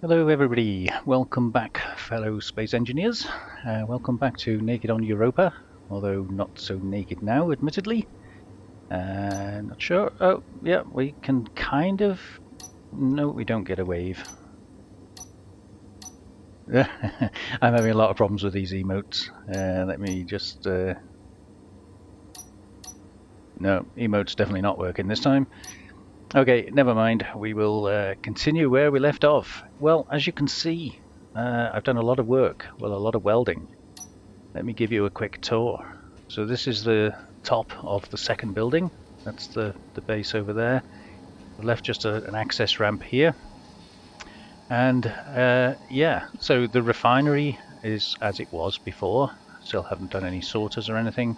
Hello everybody, welcome back fellow space engineers. Welcome back to Naked on Europa, although not so naked now admittedly. Not sure, oh yeah, we can kind of, no we don't get a wave. I'm having a lot of problems with these emotes. Let me just, no, emote's definitely not working this time. Okay, never mind. We will continue where we left off. Well, as you can see, I've done a lot of work, well, a lot of welding. Let me give you a quick tour. So this is the top of the second building. That's the base over there. We've left just an access ramp here. And yeah, so the refinery is as it was before. Still haven't done any sorters or anything.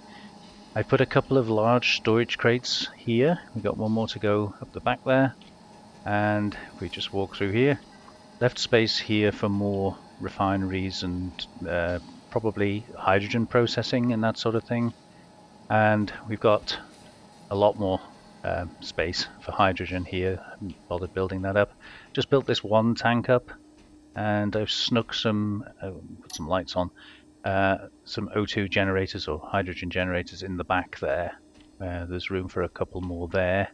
I put a couple of large storage crates here. We've got one more to go up the back there. And if we just walk through here, left space here for more refineries and probably hydrogen processing and that sort of thing. And we've got a lot more space for hydrogen here. I haven't bothered building that up. Just built this one tank up, and I've snuck some, put some lights on, some O2 generators or hydrogen generators in the back there. There's room for a couple more there.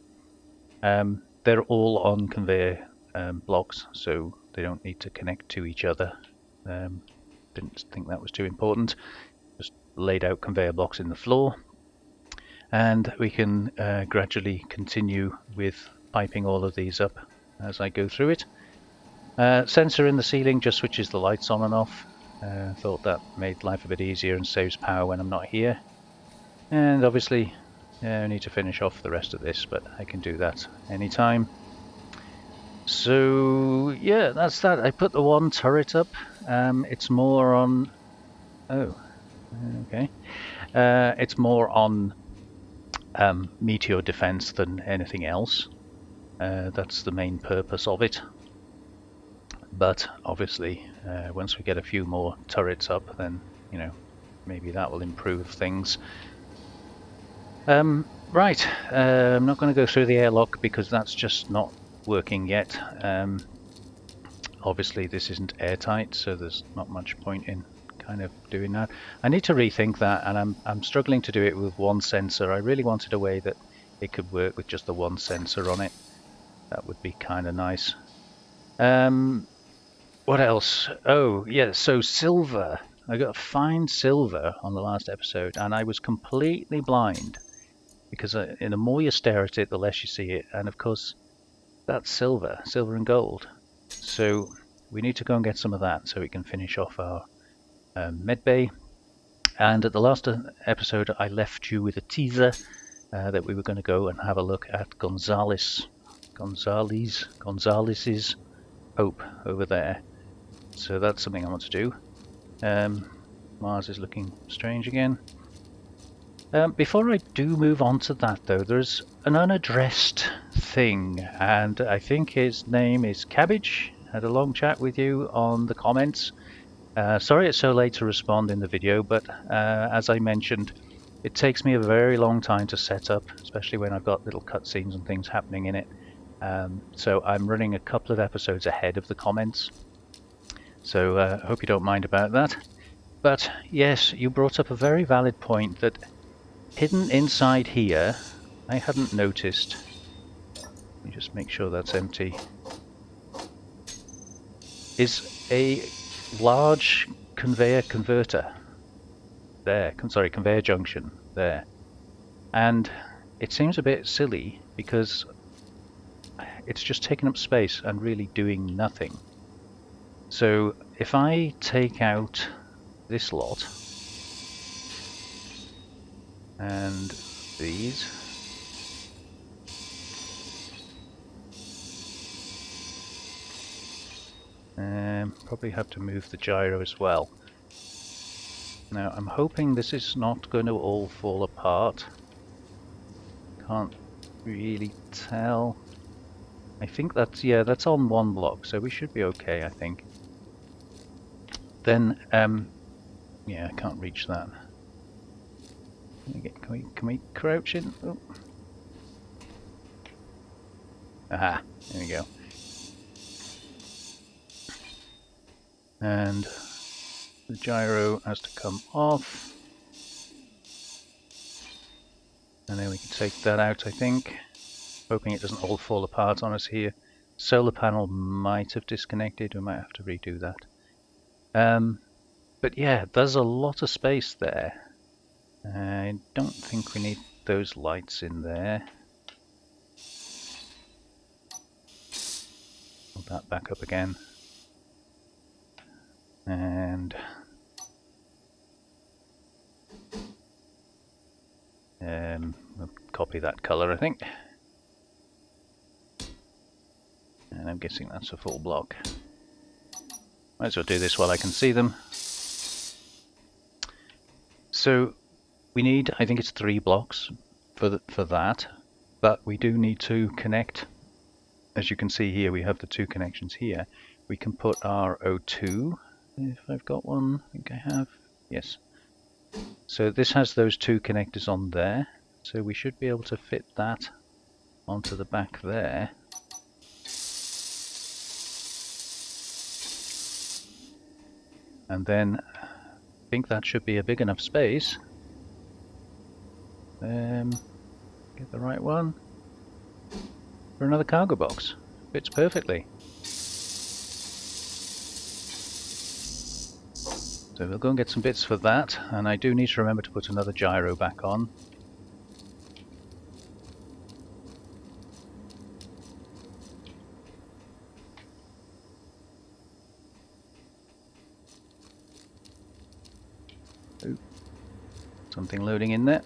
They're all on conveyor blocks, so they don't need to connect to each other. Didn't think that was too important. Just laid out conveyor blocks in the floor, and we can gradually continue with piping all of these up as I go through it. Sensor in the ceiling just switches the lights on and off. Thought that made life a bit easier and saves power when I'm not here. And obviously I need to finish off the rest of this, but I can do that anytime. So yeah, that's that. I put the one turret up. It's more on, oh, okay. It's more on meteor defense than anything else. That's the main purpose of it. But obviously, once we get a few more turrets up, then, you know, maybe that will improve things. Right, I'm not going to go through the airlock because that's just not working yet. Obviously this isn't airtight, so there's not much point in kind of doing that. I need to rethink that, and I'm struggling to do it with one sensor. I really wanted a way that it could work with just the one sensor on it. That would be kind of nice. What else? Oh yeah, so silver. I got fine silver on the last episode, and I was completely blind because the more you stare at it, the less you see it. And of course, that's silver and gold. So we need to go and get some of that so we can finish off our med bay. And at the last episode, I left you with a teaser that we were going to go and have a look at Gonzalez's Hope over there. So that's something I want to do. Mars is looking strange again. Before I do move on to that though, there's an unaddressed thing, and I think his name is Cabbage. Had a long chat with you on the comments. Sorry it's so late to respond in the video, but as I mentioned, it takes me a very long time to set up, especially when I've got little cutscenes and things happening in it. So I'm running a couple of episodes ahead of the comments. So I hope you don't mind about that. But yes, you brought up a very valid point that hidden inside here, I hadn't noticed. Let me just make sure that's empty. Is a large conveyor converter. There, sorry, conveyor junction there. And it seems a bit silly because it's just taking up space and really doing nothing. So if I take out this lot and these, probably have to move the gyro as well. Now I'm hoping this is not going to all fall apart. Can't really tell. I think that's, yeah, that's on one block, so we should be okay, I think. Then, yeah, I can't reach that. Can we crouch in? Oh. Aha, there we go. And the gyro has to come off. And then we can take that out, I think. Hoping it doesn't all fall apart on us here. Solar panel might have disconnected. We might have to redo that. But yeah, there's a lot of space there. I don't think we need those lights in there. Hold that back up again. And we'll copy that color, I think. And I'm guessing that's a full block. Might as well do this while I can see them. So we need, I think it's 3 blocks for that, but we do need to connect. As you can see here, we have the 2 connections here. We can put our O2, if I've got one, I think I have, yes. So this has those 2 connectors on there, so we should be able to fit that onto the back there. And then I think that should be a big enough space. Get the right one for another cargo box. Fits perfectly. So we'll go and get some bits for that, and I do need to remember to put another gyro back on. Ooh, something loading in there.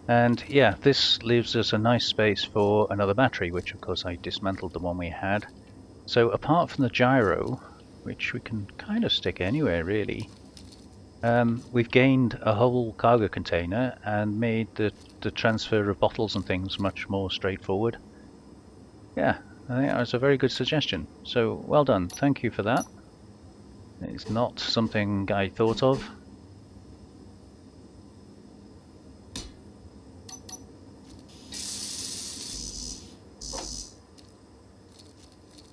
And yeah, this leaves us a nice space for another battery, which of course I dismantled the one we had. So apart from the gyro, which we can kind of stick anywhere really, we've gained a whole cargo container and made the transfer of bottles and things much more straightforward. Yeah, I think that was a very good suggestion. So well done, thank you for that. It's not something I thought of.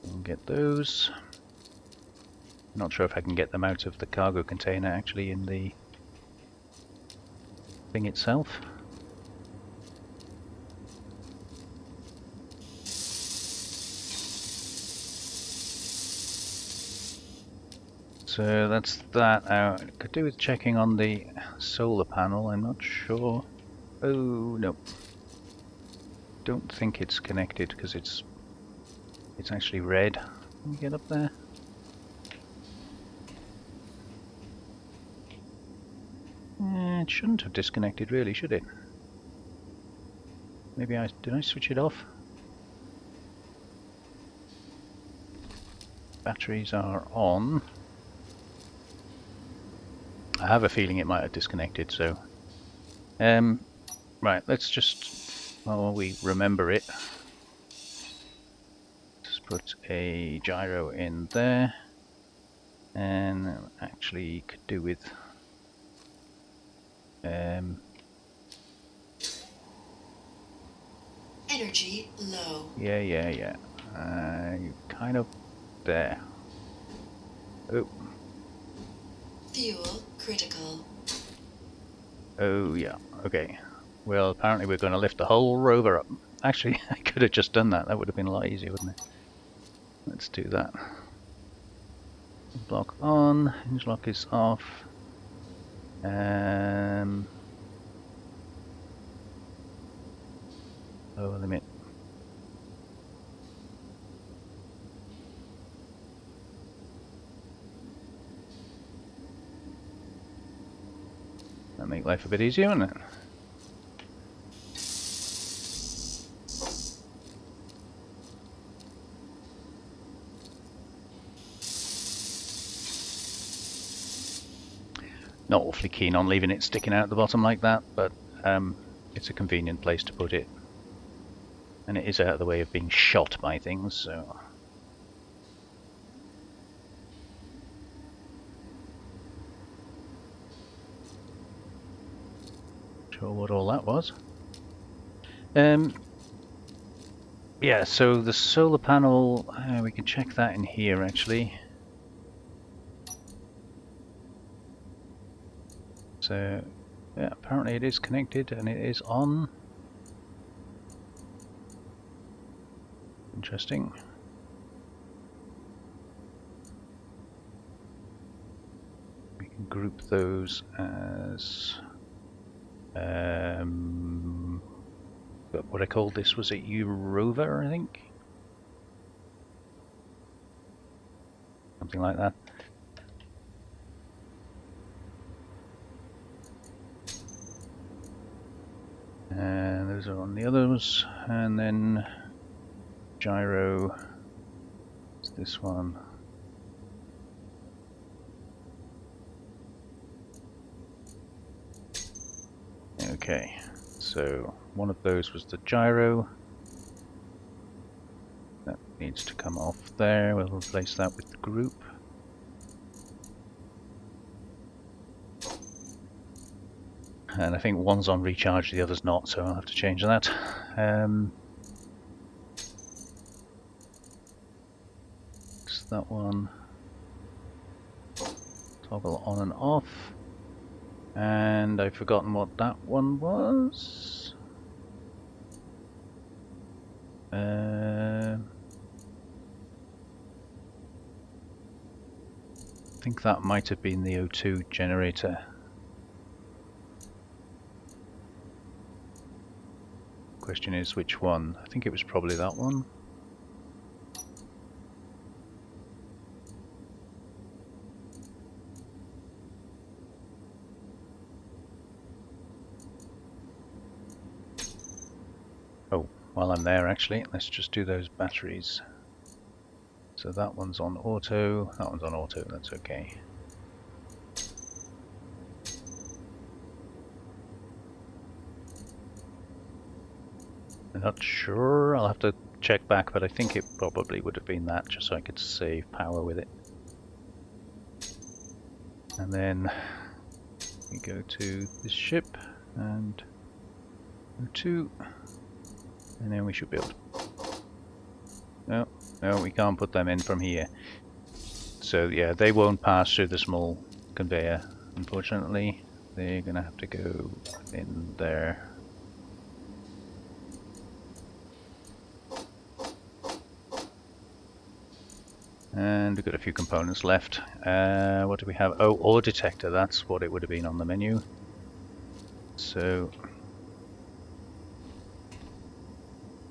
We'll get those. Not sure if I can get them out of the cargo container actually in the thing itself. So that's that out. Could do with checking on the solar panel, I'm not sure. Oh no. Don't think it's connected because it's actually red. Can we get up there? It shouldn't have disconnected really, should it? Maybe did I switch it off? Batteries are on. I have a feeling it might have disconnected, so right, let's just, while we remember it, just put a gyro in there, and actually could do with energy low. Yeah. Kind of there. Oh. Fuel critical. Oh yeah, okay. Well, apparently we're going to lift the whole rover up. Actually, I could have just done that. That would have been a lot easier, wouldn't it? Let's do that. Block on, hinge lock is off. Lower limit. That'll make life a bit easier, wouldn't it? Not awfully keen on leaving it sticking out the bottom like that, but it's a convenient place to put it. And it is out of the way of being shot by things, so... Sure what all that was. Yeah, so the solar panel, we can check that in here actually. So, yeah, apparently it is connected and it is on. Interesting. We can group those as what I called this, was it Europa, I think? Something like that. And those are on the others, and then gyro is this one. Okay, so one of those was the gyro. That needs to come off there. We'll replace that with the group. And I think one's on recharge, the other's not, so I'll have to change that. It's that one. Toggle on and off. And I've forgotten what that one was. I think that might have been the O2 generator. Question is which one? I think it was probably that one. Oh, while I'm there actually, let's just do those batteries. So that one's on auto, that one's on auto, that's okay. I'm not sure, I'll have to check back, but I think it probably would have been that, just so I could save power with it. And then we go to this ship and O2, and then we should be able to... No, we can't put them in from here. So yeah, they won't pass through the small conveyor, unfortunately. They're gonna have to go in there. And we've got a few components left. What do we have? Oh, ore detector, that's what it would have been on the menu. So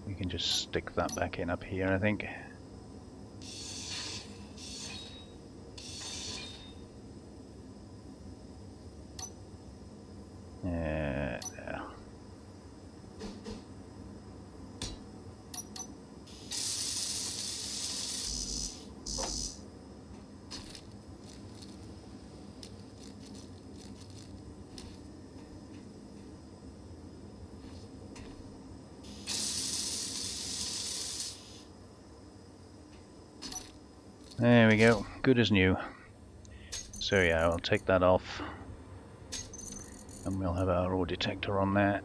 we can just stick that back in up here, I think. Yeah. There we go, good as new. So yeah, I'll take that off. And we'll have our ore detector on there.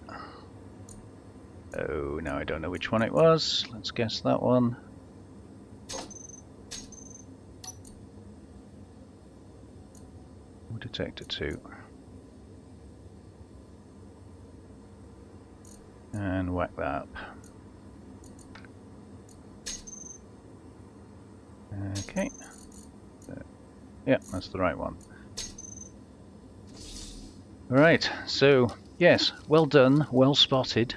Oh, now I don't know which one it was. Let's guess that one. Ore detector 2. And whack that up. Okay. Yeah, that's the right one. Right, so yes, well done, well spotted,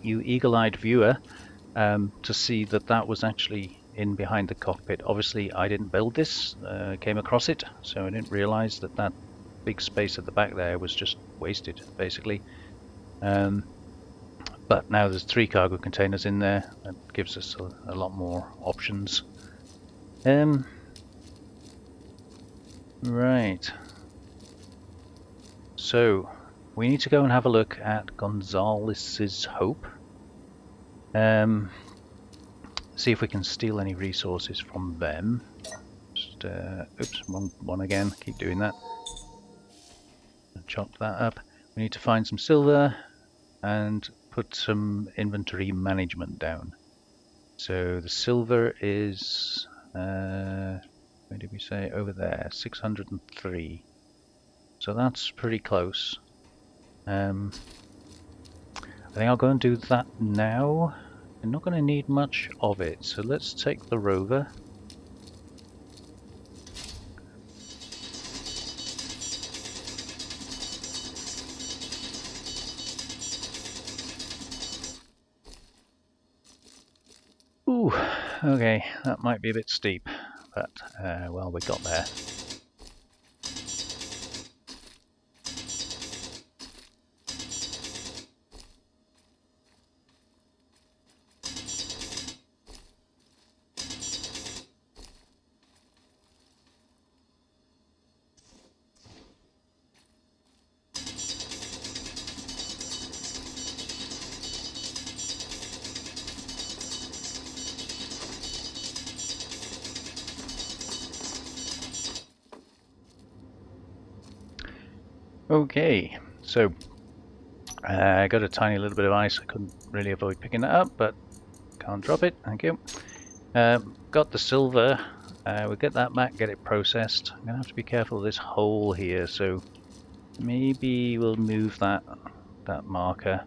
you eagle-eyed viewer, to see that that was actually in behind the cockpit. Obviously, I didn't build this, came across it, so I didn't realize that that big space at the back there was just wasted, basically. But now there's 3 cargo containers in there. That gives us a lot more options. Right. So we need to go and have a look at Gonzalez's Hope. See if we can steal any resources from them. Just, oops, wrong one again. Keep doing that. Chop that up. We need to find some silver and put some inventory management down. So the silver is, where did we say? Over there, 603. So that's pretty close. I think I'll go and do that now. I'm not going to need much of it, so let's take the rover. Ooh, okay, that might be a bit steep, but well, we got there. Okay, so I got a tiny little bit of ice. I couldn't really avoid picking that up, but can't drop it. Thank you. Got the silver. We'll get that back, get it processed. I'm going to have to be careful of this hole here, so maybe we'll move that marker.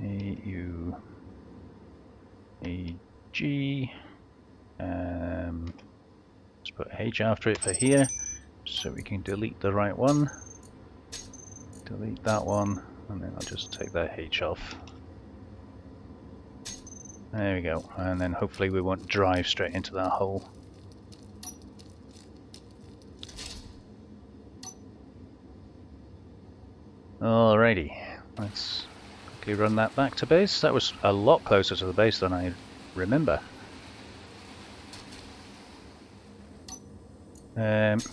A-U A-G. Let's put H after it for here, so we can delete the right one. Delete that one, and then I'll just take that H off. There we go, and then hopefully we won't drive straight into that hole. Alrighty, let's quickly run that back to base. That was a lot closer to the base than I remember.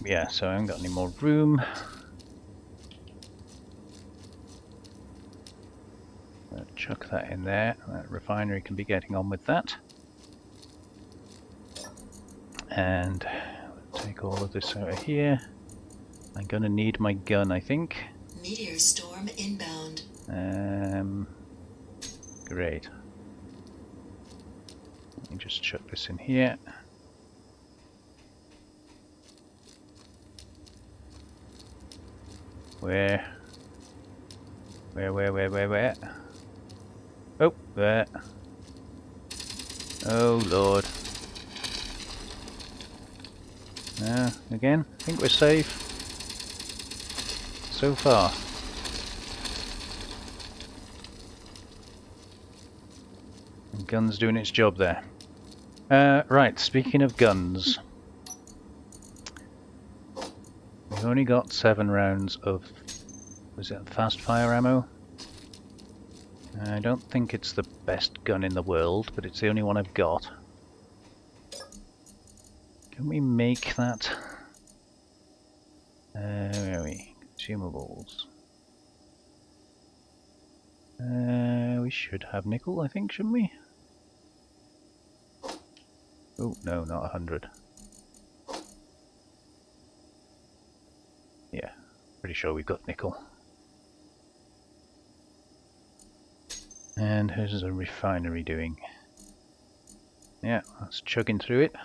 Yeah, so I haven't got any more room. Chuck that in there. That refinery can be getting on with that. And take all of this out of here. I'm gonna need my gun, I think. Meteor storm inbound. Great. Let me just chuck this in here. Where? Oh, there. Oh, Lord. Again, I think we're safe. So far. The gun's doing its job there. Right, speaking of guns. We've only got 7 rounds of, was it fast fire ammo? I don't think it's the best gun in the world, but it's the only one I've got. Can we make that? Where are we? Consumables. We should have nickel, I think, shouldn't we? Oh, no, not 100. Yeah, pretty sure we've got nickel. And how's the refinery doing? Yeah, that's chugging through it.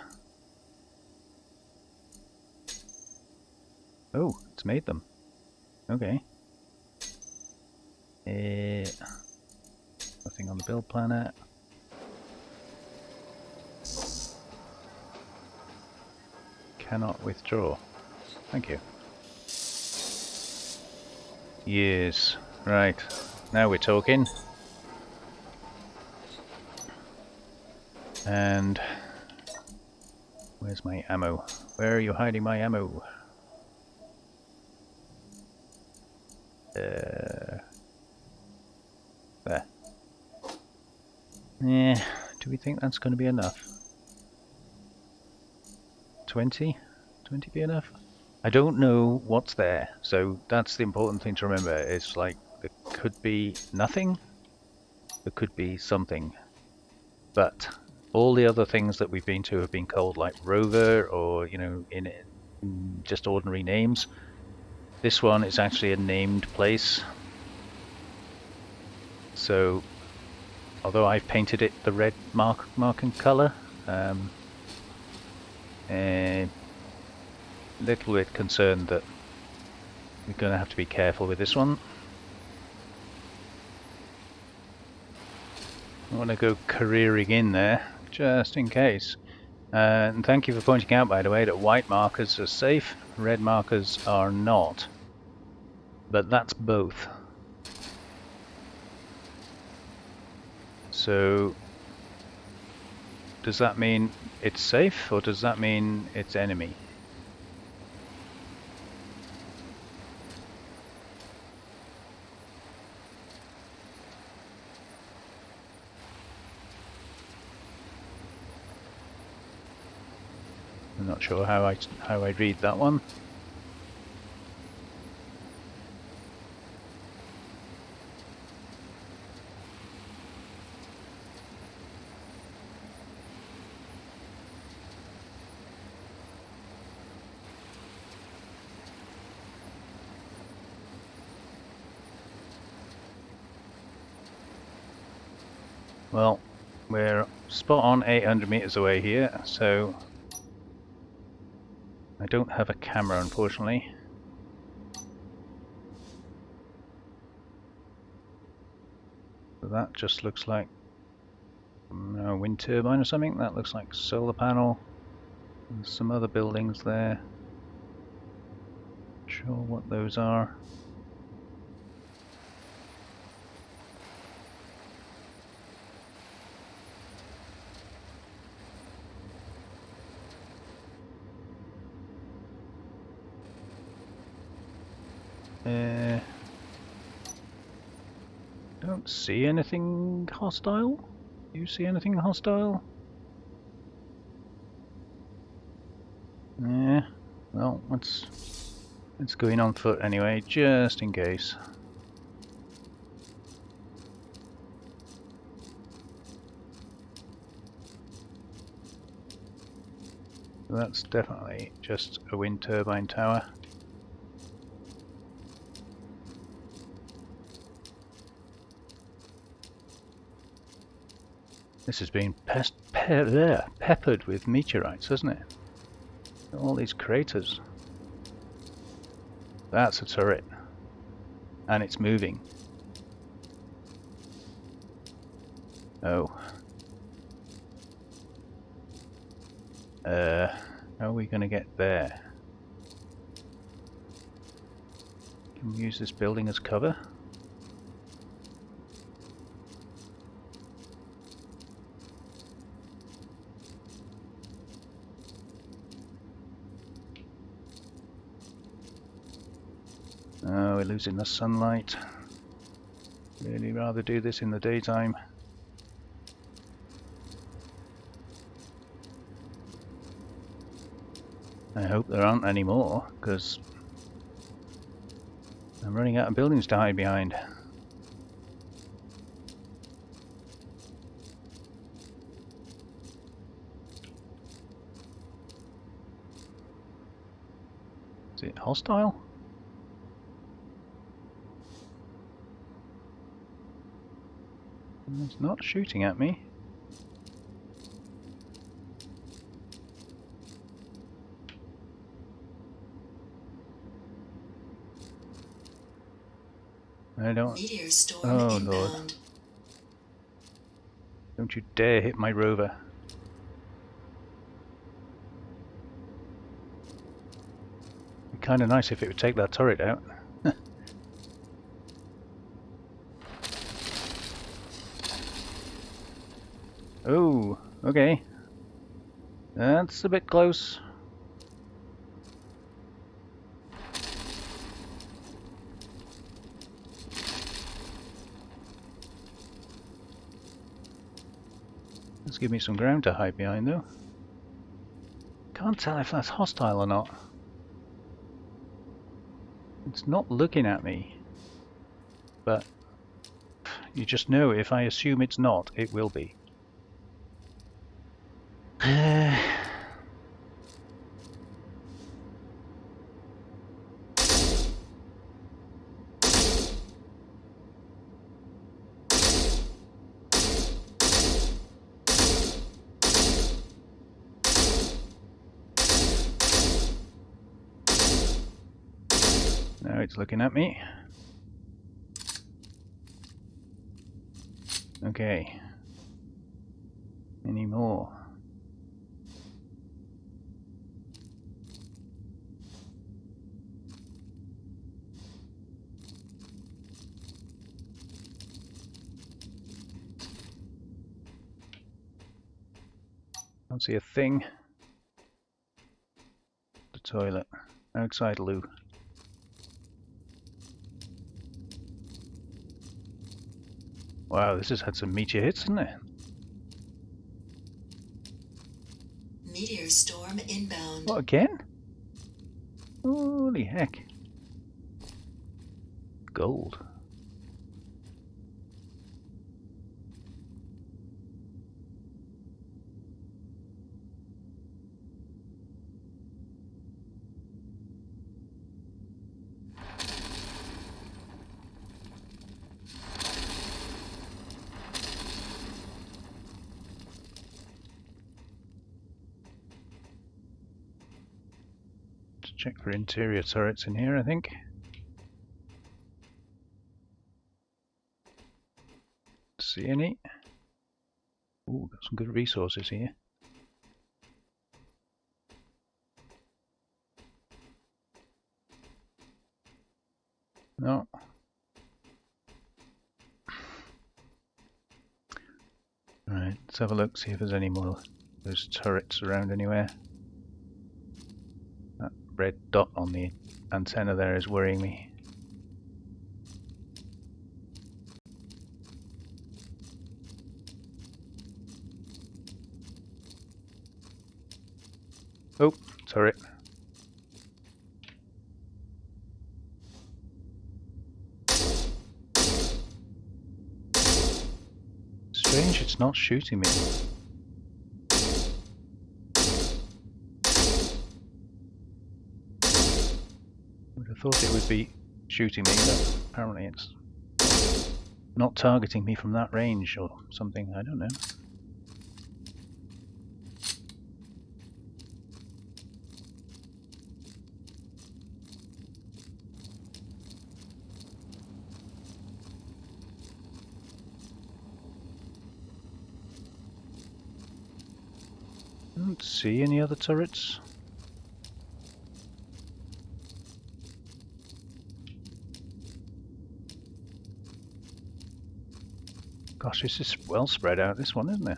Oh, it's made them. Okay. Nothing on the build planner. Cannot withdraw. Thank you. Yes, right. Now we're talking. And where's my ammo? Where are you hiding my ammo? There. Yeah, do we think that's going to be enough? 20? 20 be enough? I don't know what's there, so that's the important thing to remember. It's like, there could be nothing, there could be something. But all the other things that we've been to have been called like rover, or, you know, in just ordinary names. This one is actually a named place. So, although I've painted it the red marking colour, a little bit concerned that we're going to have to be careful with this one. I want to go careering in there, just in case. And thank you for pointing out, by the way, that white markers are safe, red markers are not. But that's both. So, does that mean it's safe, or does that mean it's enemy? I'm not sure how I read that one. Well, we're spot on 800 meters away here, so I don't have a camera, unfortunately. So that just looks like a wind turbine or something. That looks like solar panel. There's some other buildings there. Not sure what those are. Don't see anything hostile. Do you see anything hostile? Yeah. Well, let's go in on foot anyway, just in case. That's definitely just a wind turbine tower. This has been peppered with meteorites, hasn't it? All these craters. That's a turret. And it's moving. Oh. How are we going to get there? Can we use this building as cover? Oh, we're losing the sunlight. Really rather do this in the daytime. I hope there aren't any more, because I'm running out of buildings to hide behind. Is it hostile? It's not shooting at me. I don't... Meteor storm Oh inbound. Lord. Don't you dare hit my rover. It'd be kind of nice if it would take that turret out. Oh, okay. That's a bit close. Let's give me some ground to hide behind though. Can't tell if that's hostile or not. It's not looking at me. But you just know if I assume it's not, it will be. Now it's looking at me. Okay. Any more? Don't see a thing. The toilet. Outside loo. Wow, this has had some meteor hits, hasn't it? Meteor storm inbound. What, again? Holy heck. Gold. Check for interior turrets in here, I think. See any? Ooh, got some good resources here. No. Alright, let's have a look, see if there's any more of those turrets around anywhere. That red dot on the antenna there is worrying me. Oh, turret. Strange it's not shooting me. Would have thought it would be shooting me, but apparently it's not targeting me from that range or something, I don't know. Don't see any other turrets. Gosh, this is well spread out, this one, isn't it?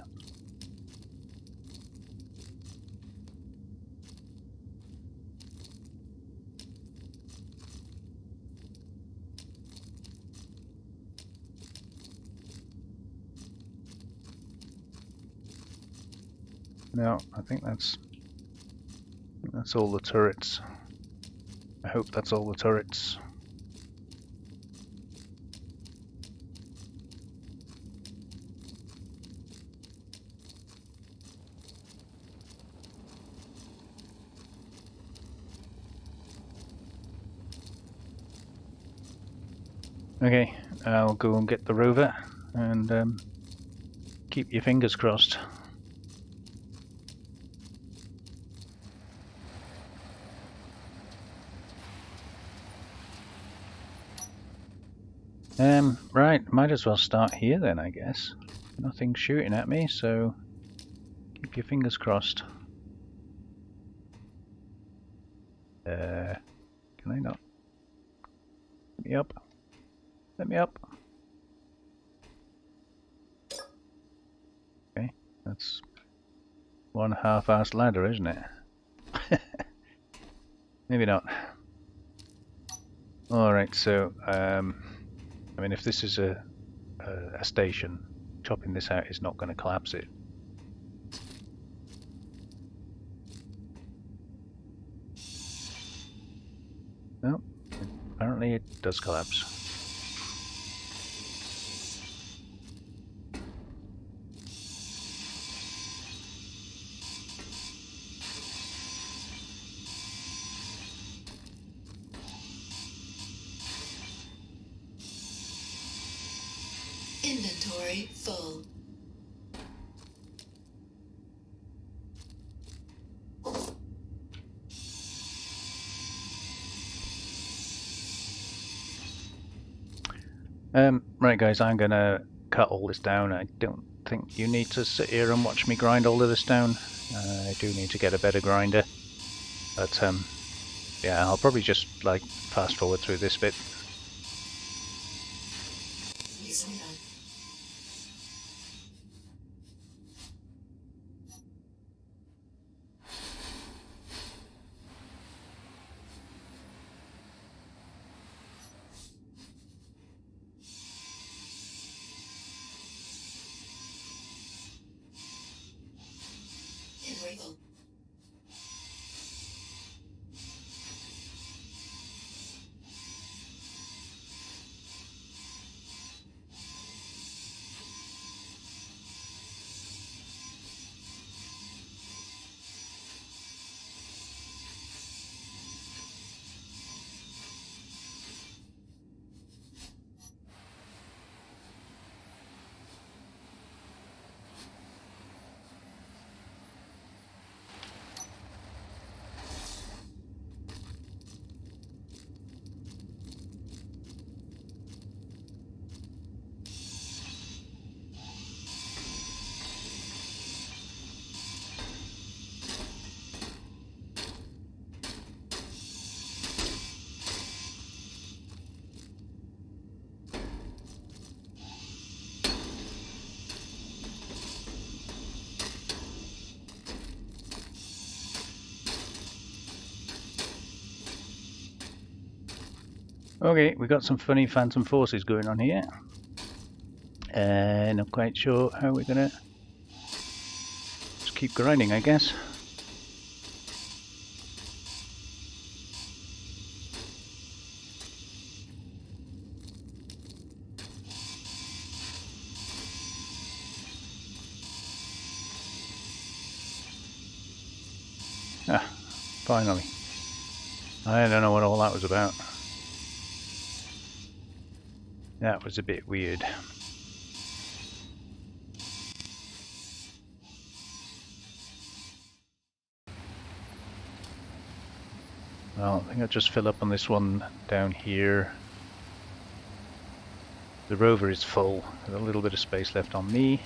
No, I think that's all the turrets. I hope that's all the turrets. Okay, I'll go and get the rover and keep your fingers crossed. Right, might as well start here then, I guess. Nothing's shooting at me, so keep your fingers crossed. Can I not? Let me up. Let me up. Okay, that's one half-assed ladder, isn't it? Maybe not. Alright, so, I mean, if this is a station, chopping this out is not going to collapse it. No, apparently it does collapse. Inventory full. Right guys, I'm gonna cut all this down. I don't think you need to sit here and watch me grind all of this down. I do need to get a better grinder. But yeah, I'll probably just like fast forward through this bit. Reason done. Enable. Okay, we got some funny phantom forces going on here. And I'm quite sure how we're gonna just keep grinding, I guess. Ah, finally. I don't know what all that was about. That was a bit weird. Well, I think I'll just fill up on this one down here. The rover is full. There's a little bit of space left on me.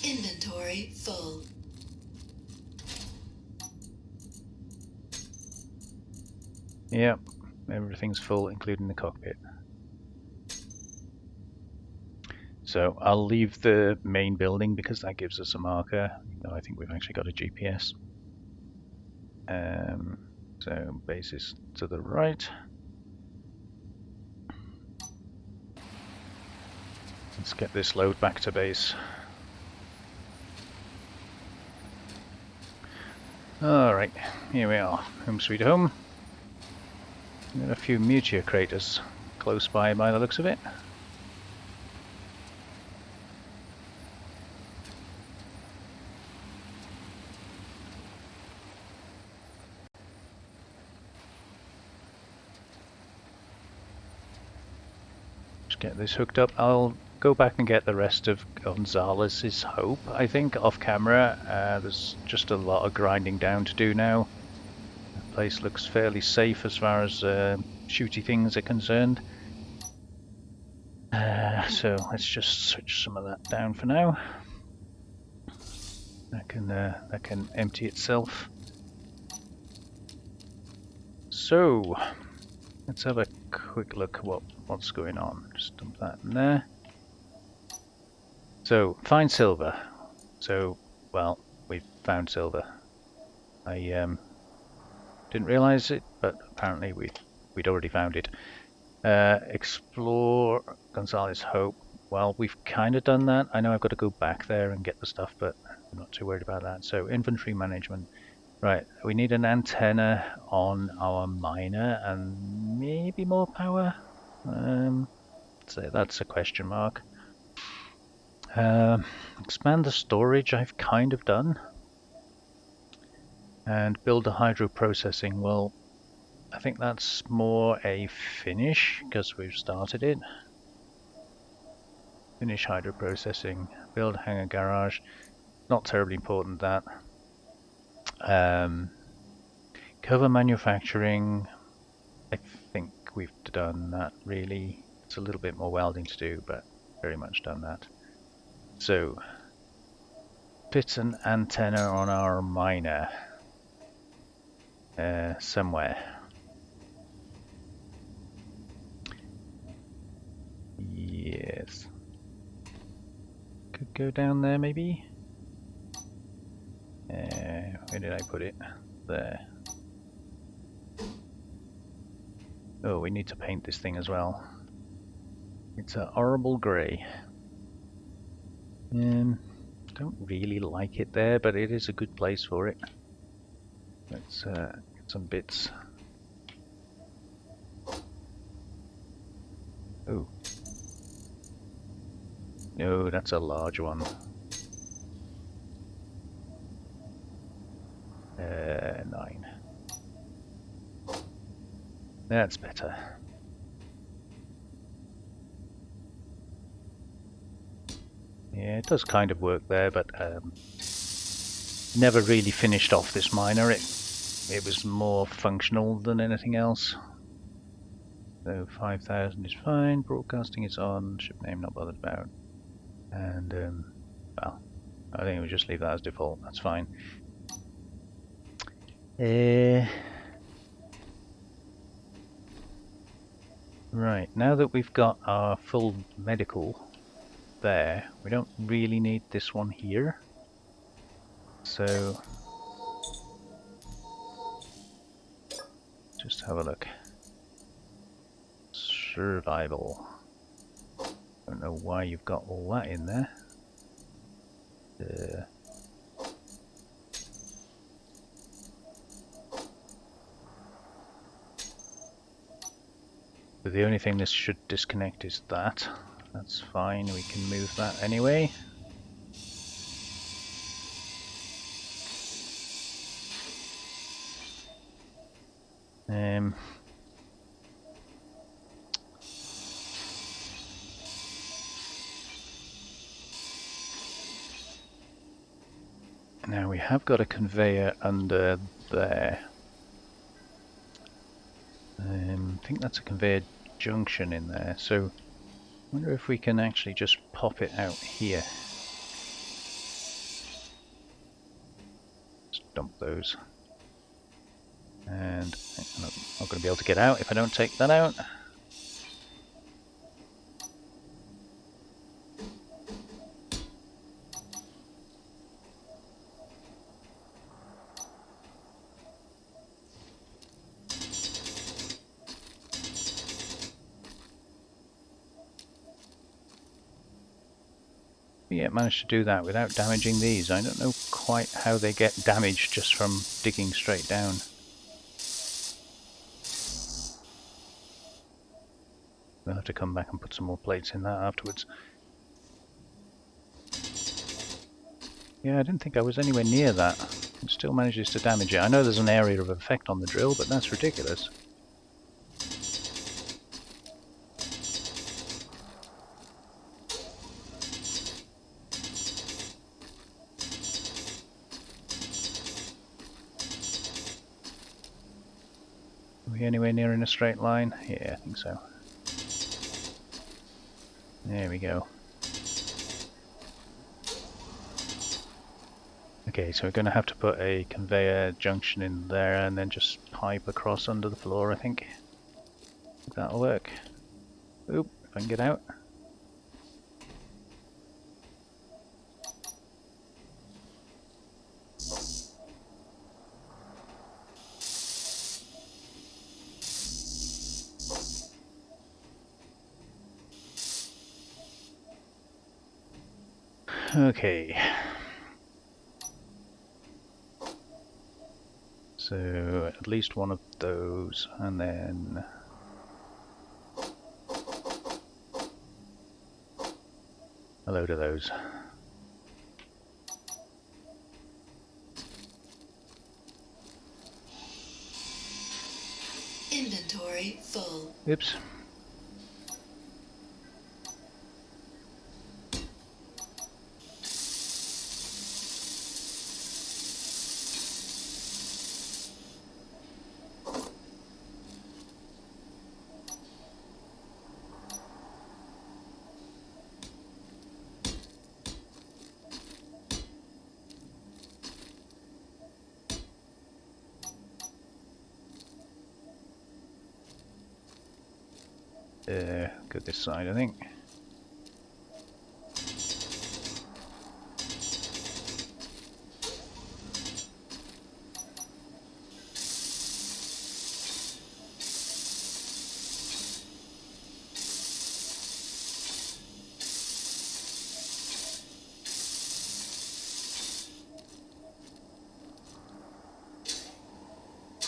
Inventory full. Yep, everything's full, including the cockpit. So I'll leave the main building because that gives us a marker. No, I think we've actually got a GPS. So base is to the right. Let's get this load back to base. Alright, here we are. Home sweet home. Got a few meteor craters close by the looks of it. Just get this hooked up. I'll go back and get the rest of Gonzalez's hope, I think, off camera. There's just a lot of grinding down to do now. The place looks fairly safe as far as shooty things are concerned. So let's just switch some of that down for now. That can empty itself. So let's have a quick look at what's going on. Just dump that in there. So find silver. So well, we've found silver. I didn't realise it, but apparently we'd already found it. Explore Gonzalez Hope. Well, we've kind of done that. I know I've got to go back there and get the stuff, but I'm not too worried about that. So inventory management. Right, we need an antenna on our miner and maybe more power. So that's a question mark. Expand the storage I've kind of done. And build a hydro processing. Well, I think that's more a finish because we've started it. Finish hydro processing. Build hangar garage. Not terribly important that. Cover manufacturing. I think we've done that really. It's a little bit more welding to do, but very much done that. So, fit an antenna on our miner somewhere. Yes. Could go down there maybe. Where did I put it? There. Oh, we need to paint this thing as well. It's a horrible grey. Don't really like it there, but it is a good place for it. Let's get some bits. Oh. No, that's a large one. 9. That's better. Yeah, it does kind of work there, but never really finished off this miner. It was more functional than anything else. So 5,000 is fine. Broadcasting is on. Ship name not bothered about. And well, I think we'll just leave that as default. That's fine. Right, now that we've got our full medical there, we don't really need this one here. So just have a look. Survival. Don't know why you've got all that in there. But the only thing this should disconnect is that. That's fine, we can move that anyway. Now we have got a conveyor under there. I think that's a conveyor junction in there, so I wonder if we can actually just pop it out here. Just dump those. And I'm not going to be able to get out if I don't take that out. Yeah, managed to do that without damaging these. I don't know quite how they get damaged just from digging straight down. We'll have to come back and put some more plates in that afterwards. Yeah, I didn't think I was anywhere near that. It still manages to damage it. I know there's an area of effect on the drill, but that's ridiculous. Are we anywhere near in a straight line? Yeah, I think so. There we go. Okay, so we're going to have to put a conveyor junction in there and then just pipe across under the floor, I think. That'll work. Oop, if I can get out. Okay. So at least one of those, and then a load of those. Inventory full. Oops. Go this side, I think.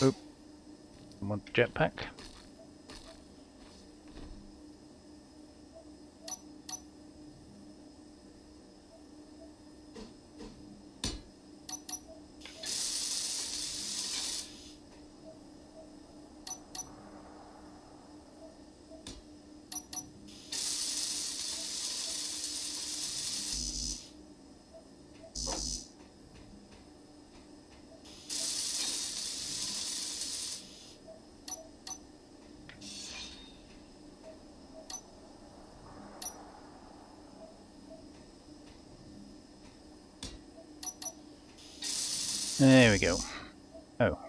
Oop. I want the jetpack. There we go. Oh.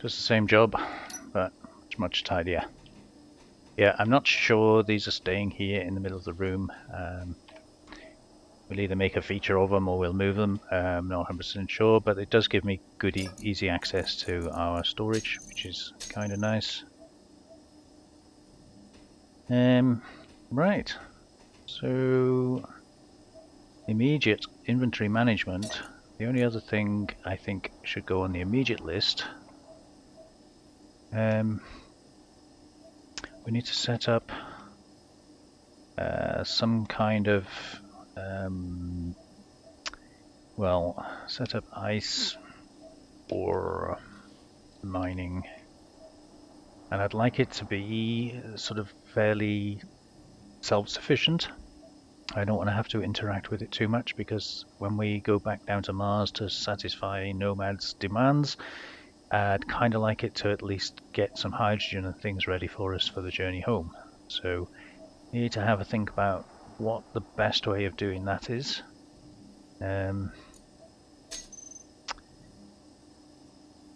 Just the same job, but much tidier. Yeah, I'm not sure these are staying here in the middle of the room. We'll either make a feature of them or we'll move them. I'm not 100% sure, but it does give me good, easy access to our storage, which is kind of nice. Right, so immediate inventory management. The only other thing I think should go on the immediate list. We need to set up some kind of well, set up ice or mining, and I'd like it to be sort of fairly self-sufficient. I don't want to have to interact with it too much, because when we go back down to Mars to satisfy Nomad's demands, I'd kind of like it to at least get some hydrogen and things ready for us for the journey home. So we need to have a think about what the best way of doing that is.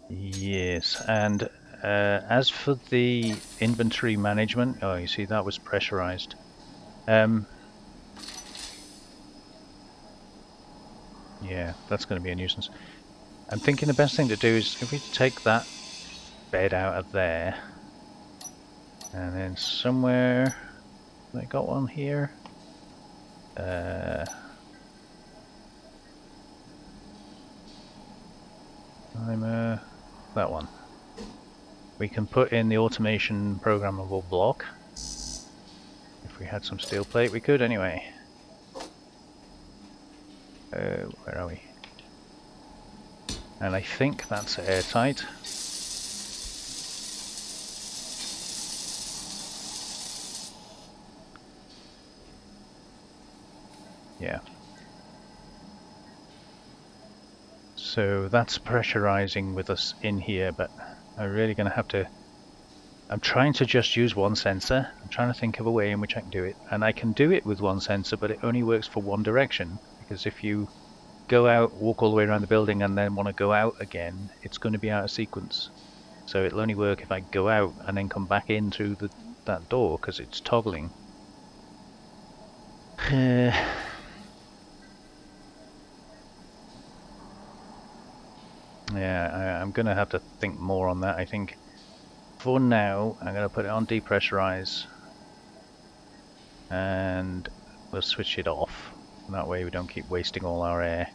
Yes, and as for the inventory management, oh, you see that was pressurized. Yeah, that's going to be a nuisance. I'm thinking the best thing to do is if we take that bed out of there, and then somewhere, I got one here. That one. We can put in the automation programmable block. If we had some steel plate, we could anyway. Where are we? And I think that's airtight. Yeah. So that's pressurizing with us in here, but I'm really going to have to... I'm trying to just use one sensor. I'm trying to think of a way in which I can do it. And I can do it with one sensor, but it only works for one direction. Because if you go out, walk all the way around the building, and then want to go out again, it's going to be out of sequence. So it'll only work if I go out and then come back in through that door, because it's toggling. Yeah, I'm going to have to think more on that, I think. for now, I'm going to put it on depressurize, and we'll switch it off. And that way we don't keep wasting all our air.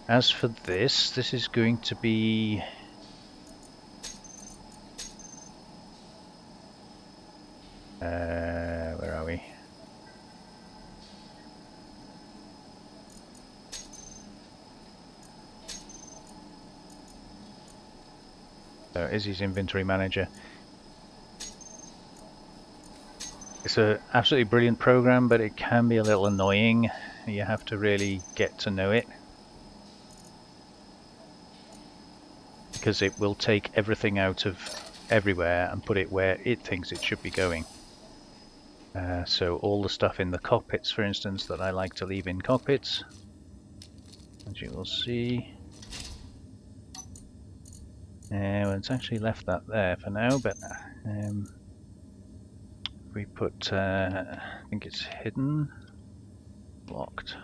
As for this is going to be where are we? So Izzy's inventory manager. It's an absolutely brilliant program, but it can be a little annoying. You have to really get to know it, because it will take everything out of everywhere and put it where it thinks it should be going. So all the stuff in the cockpits, for instance, that I like to leave in cockpits, as you will see. Well, it's actually left that there for now, but we put, I think it's hidden, blocked.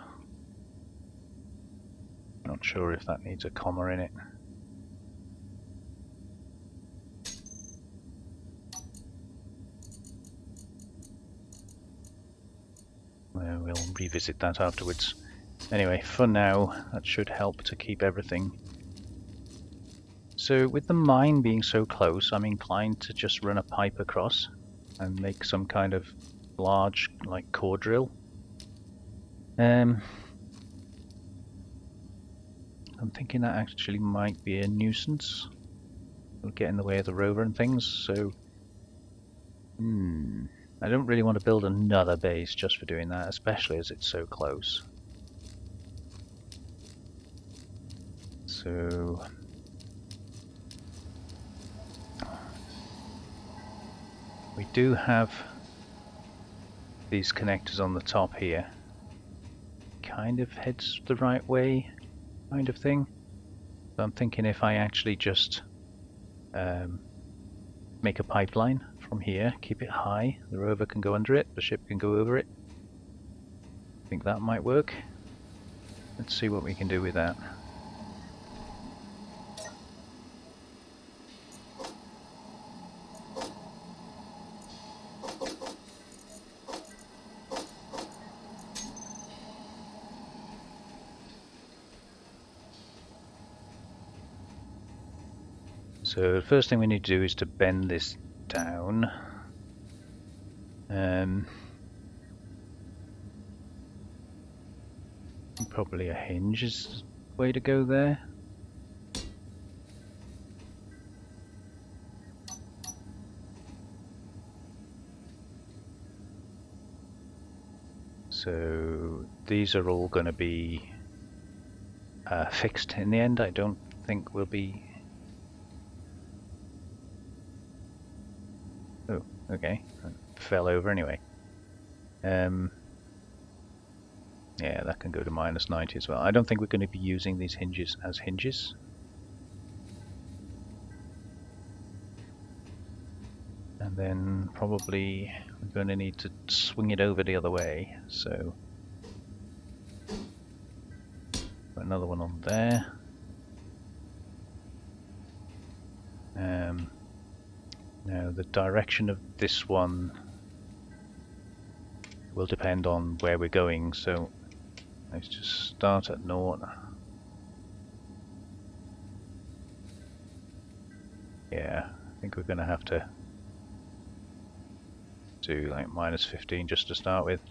Not sure if that needs a comma in it. We'll revisit that afterwards. Anyway, for now, that should help to keep everything. So with the mine being so close, I'm inclined to just run a pipe across and make some kind of large, like, core drill. I'm thinking that actually might be a nuisance. It'll get in the way of the rover and things, so I don't really want to build another base just for doing that, especially as it's so close. So we do have these connectors on the top here. Kind of heads the right way, kind of thing. So I'm thinking if I actually just make a pipeline from here, keep it high, the rover can go under it, the ship can go over it. I think that might work. Let's see what we can do with that. So the first thing we need to do is to bend this down. Probably a hinge is the way to go there. So these are all going to be fixed in the end. I don't think we'll be... Oh, okay. It fell over anyway. Yeah, that can go to -90 as well. I don't think we're going to be using these hinges as hinges. And then probably we're going to need to swing it over the other way. So put another one on there. Now the direction of this one will depend on where we're going, so let's just start at naught. Yeah, I think we're going to have to do like -15 just to start with.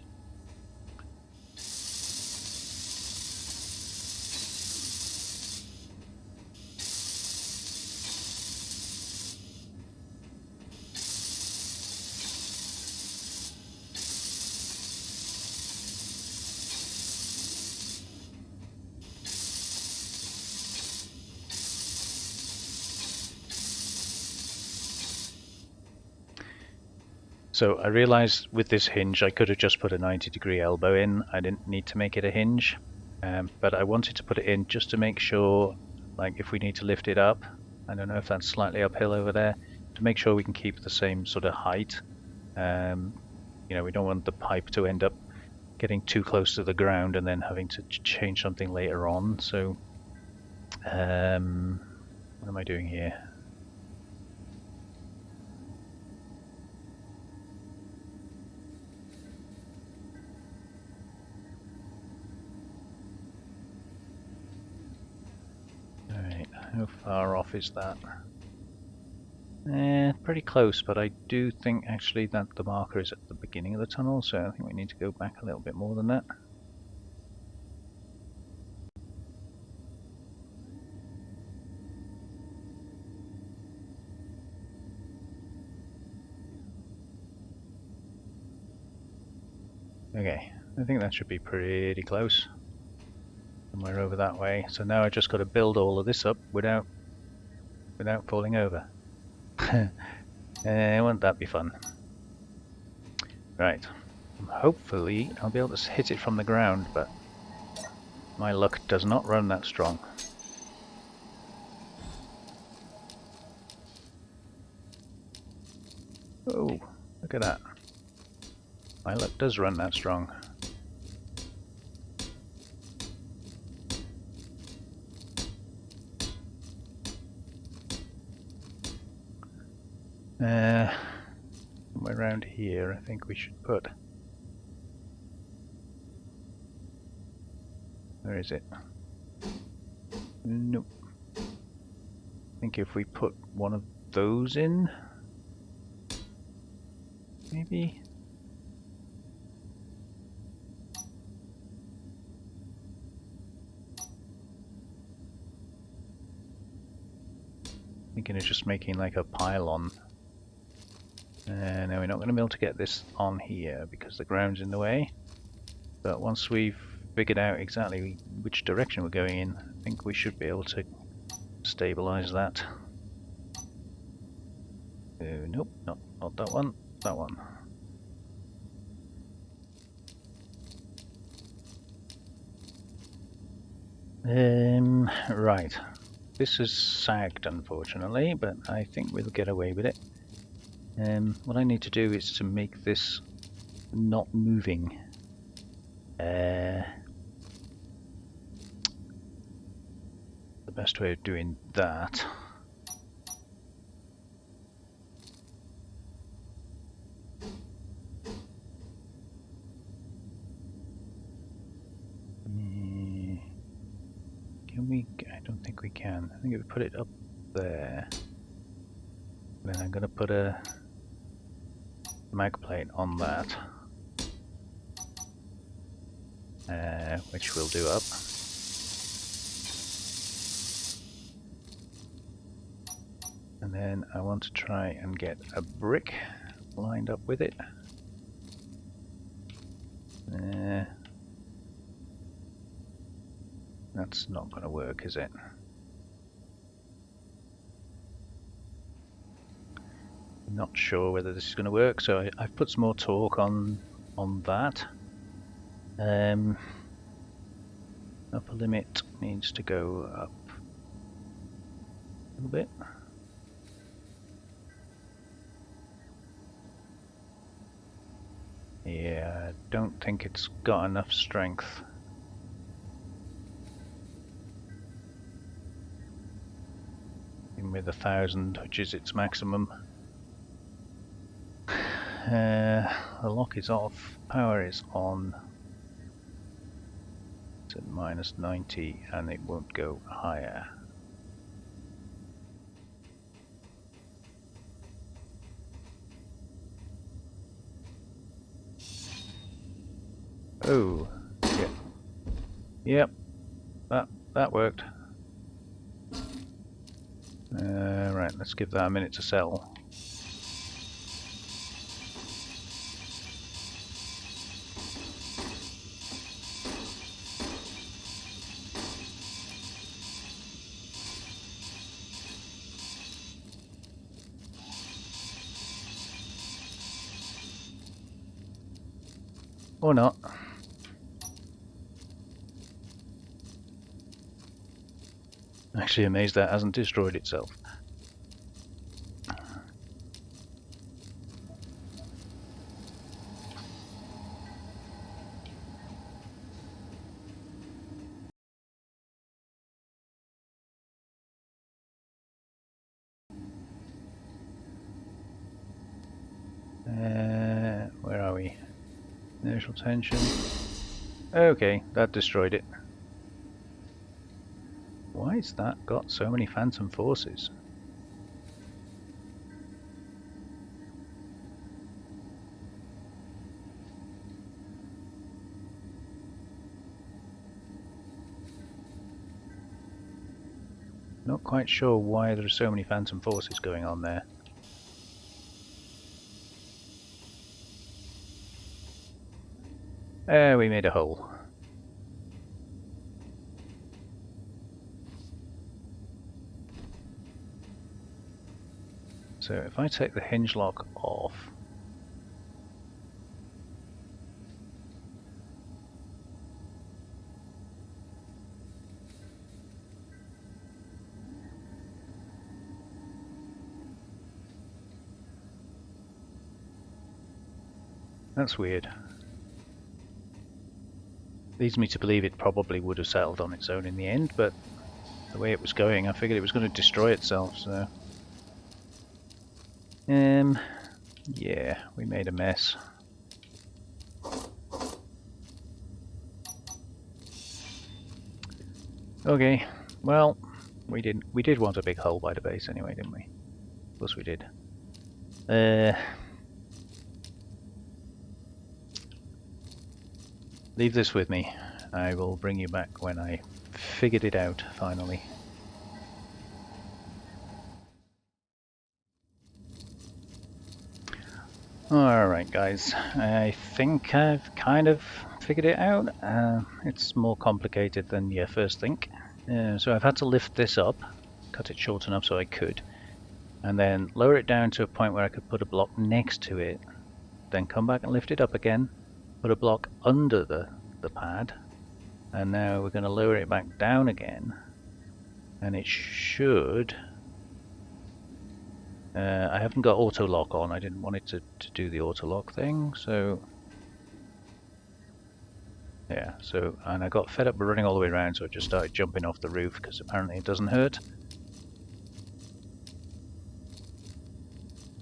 So I realized with this hinge I could have just put a 90-degree elbow in. I didn't need to make it a hinge, but I wanted to put it in just to make sure, like if we need to lift it up, I don't know if that's slightly uphill over there, to make sure we can keep the same sort of height. You know, we don't want the pipe to end up getting too close to the ground and then having to change something later on. So What am I doing here? Alright, how far off is that? Pretty close, but I do think actually that the marker is at the beginning of the tunnel, so I think we need to go back a little bit more than that. Okay, I think that should be pretty close. Somewhere over that way. So now I just got to build all of this up without falling over. Won't that be fun? Right. Hopefully I'll be able to hit it from the ground, but my luck does not run that strong. Oh, look at that. My luck does run that strong. Somewhere around here I think we should put... Where is it? Nope. I think if we put one of those in... Maybe? Thinking of just making like a pylon. No, we're not going to be able to get this on here because the ground's in the way. But once we've figured out exactly which direction we're going in, I think we should be able to stabilize that. Nope, not that one, that one. Right. This is sagged, unfortunately, but I think we'll get away with it. What I need to do is to make this not moving. The best way of doing that can we? I don't think we can. I think if we put it up there, then I'm going to put a mag plate on that, which we'll do up. And then I want to try and get a brick lined up with it. That's not going to work, is it? Not sure whether this is going to work, so I've put some more torque on that. Upper limit needs to go up a little bit. Yeah, I don't think it's got enough strength. Even with 1,000, which is its maximum. The lock is off, power is on. It's at -90 and it won't go higher. Oh, yeah. Yep, that worked. Right, let's give that a minute to settle. Or not. Actually amazed that hasn't destroyed itself. Inertial tension. Okay, that destroyed it. Why has that got so many phantom forces? Not quite sure why there are so many phantom forces going on there. We made a hole. So if I take the hinge lock off, that's weird. Leads me to believe it probably would have settled on its own in the end, but the way it was going, I figured it was going to destroy itself, so... yeah, we made a mess. Okay, well, we did want a big hole by the base anyway, didn't we? Of course we did. Leave this with me. I will bring you back when I figured it out, finally. Alright guys, I think I've kind of figured it out. It's more complicated than you first think. So I've had to lift this up, cut it short enough so I could, and then lower it down to a point where I could put a block next to it, then come back and lift it up again, put a block under the pad, and now we're going to lower it back down again, and it should... I haven't got auto lock on, I didn't want it to do the auto lock thing, so yeah, so, and I got fed up with running all the way around, so I just started jumping off the roof because apparently it doesn't hurt.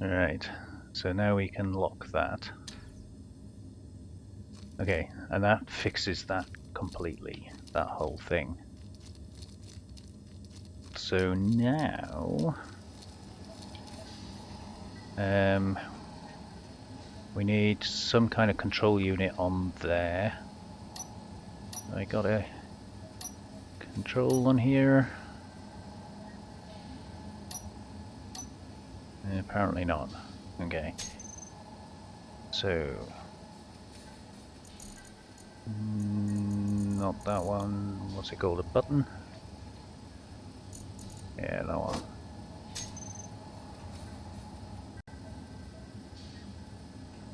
Alright, so now we can lock that. Okay, and that fixes that completely, that whole thing. So now we need some kind of control unit on there. I got a control on here. Apparently not. Okay. So not that one. What's it called? A button? Yeah, that one.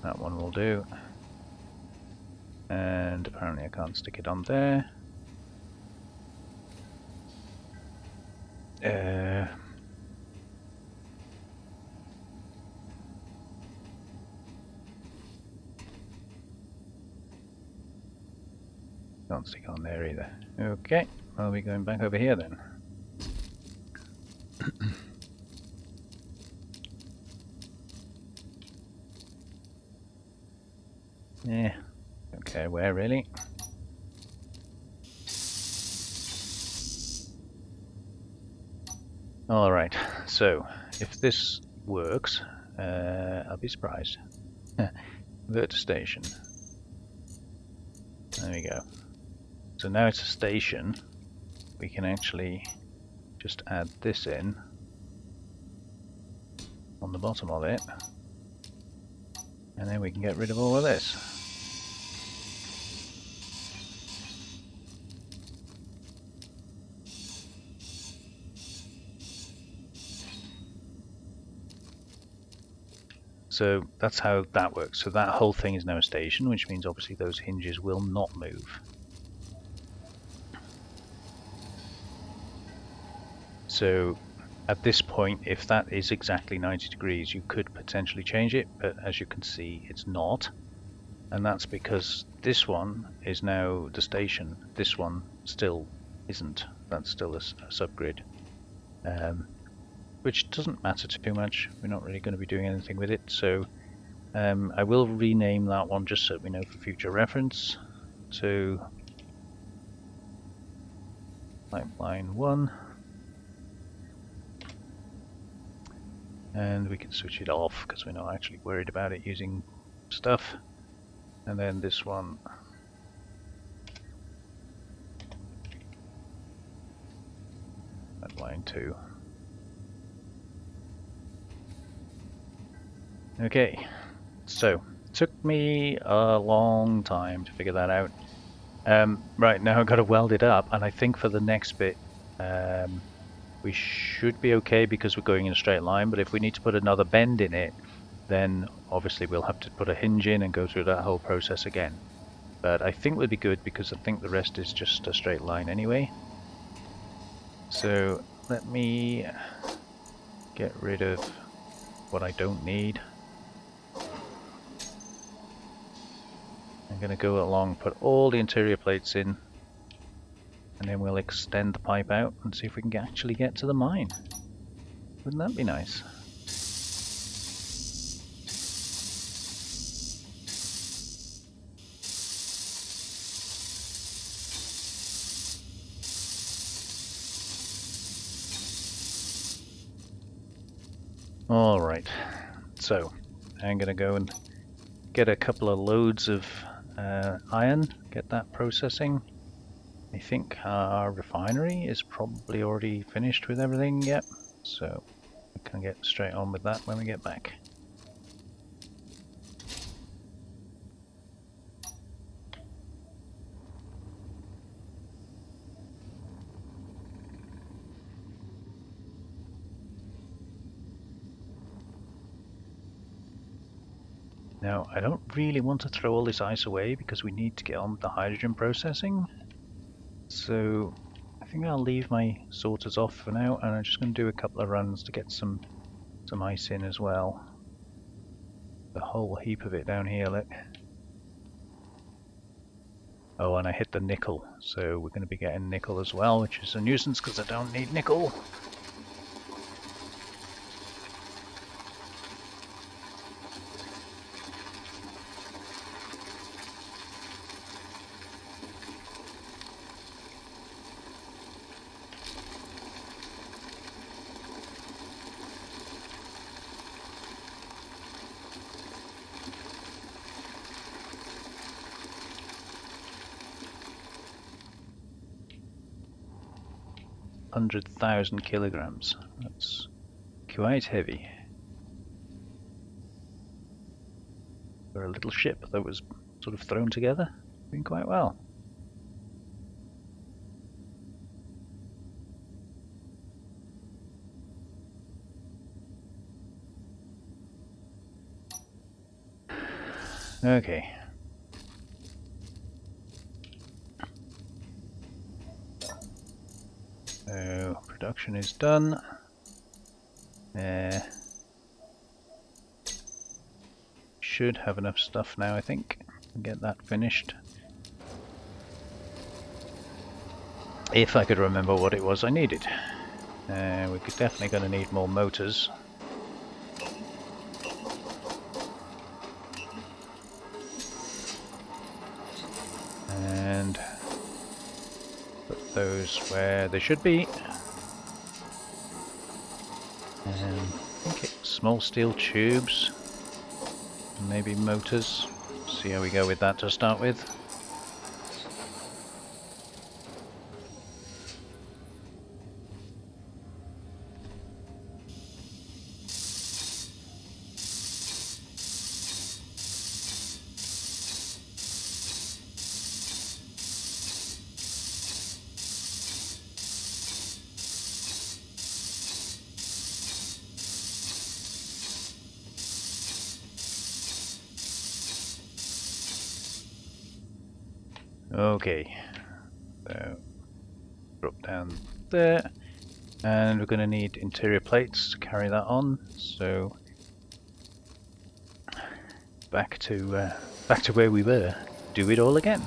That one will do. And apparently I can't stick it on there. Can't stick on there either. Okay, I'll be going back over here then. Yeah, okay, where really? Alright, so if this works, I'll be surprised. Convert to station. There we go. So now it's a station, we can actually just add this in on the bottom of it, and then we can get rid of all of this. So that's how that works. So that whole thing is now a station, which means obviously those hinges will not move. So at this point, if that is exactly 90 degrees, you could potentially change it, but as you can see, it's not. And that's because this one is now the station. This one still isn't. That's still a subgrid. Which doesn't matter too much. We're not really going to be doing anything with it. So I will rename that one just so we know for future reference to pipeline 1. And we can switch it off because we're not actually worried about it using stuff. And then this one, pipeline 2. Okay, so it took me a long time to figure that out. Right, now I've got to weld it up, and I think for the next bit we should be okay because we're going in a straight line, but if we need to put another bend in it, then obviously we'll have to put a hinge in and go through that whole process again. But I think we'll be good because I think the rest is just a straight line anyway. So let me get rid of what I don't need. I'm going to go along, put all the interior plates in, and then we'll extend the pipe out and see if we can actually get to the mine. Wouldn't that be nice? Alright, so I'm going to go and get a couple of loads of iron, get that processing. I think our refinery is probably already finished with everything, yep, so we can get straight on with that when we get back. Now, I don't really want to throw all this ice away because we need to get on with the hydrogen processing. So I think I'll leave my sorters off for now, and I'm just going to do a couple of runs to get some ice in as well. The whole heap of it down here, look. Oh, and I hit the nickel, so we're going to be getting nickel as well, which is a nuisance because I don't need nickel. $100,000 kilograms. That's quite heavy for a little ship that was sort of thrown together. Doing quite well. Okay. So production is done. Should have enough stuff now, I think, to get that finished. If I could remember what it was I needed. We're definitely going to need more motors. And put those where they should be. And I think it's small steel tubes, maybe motors. See how we go with that to start with. Okay, so drop down there, and we're going to need interior plates to carry that on. So back to where we were. Do it all again.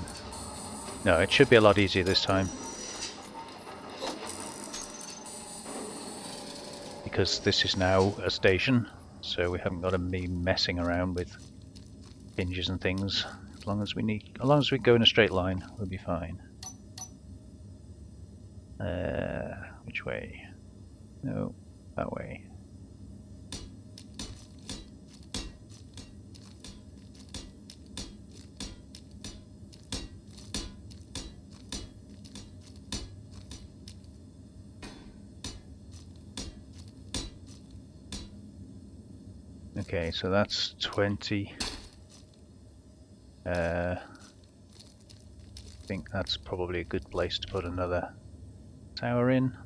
No, it should be a lot easier this time because this is now a station, so we haven't got to be messing around with hinges and things. As long as we go in a straight line, we'll be fine. Which way? No, that way. Okay, so that's 20. I think that's probably a good place to put another tower in.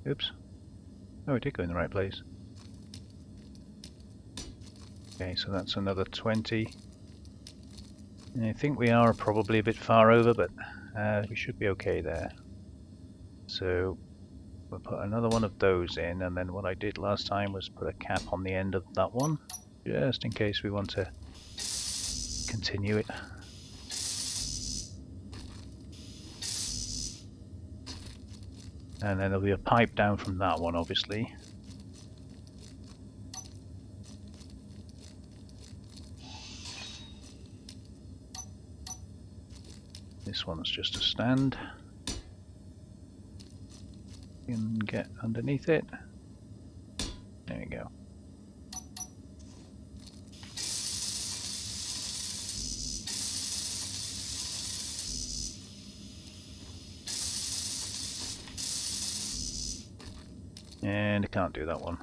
Oops. Oh, we did go in the right place. Okay, so that's another 20. I think we are probably a bit far over, but we should be okay there. So we'll put another one of those in, and then what I did last time was put a cap on the end of that one, just in case we want to continue it. And then there'll be a pipe down from that one, obviously. This one's just a stand. You can get underneath it. There we go. And I can't do that one.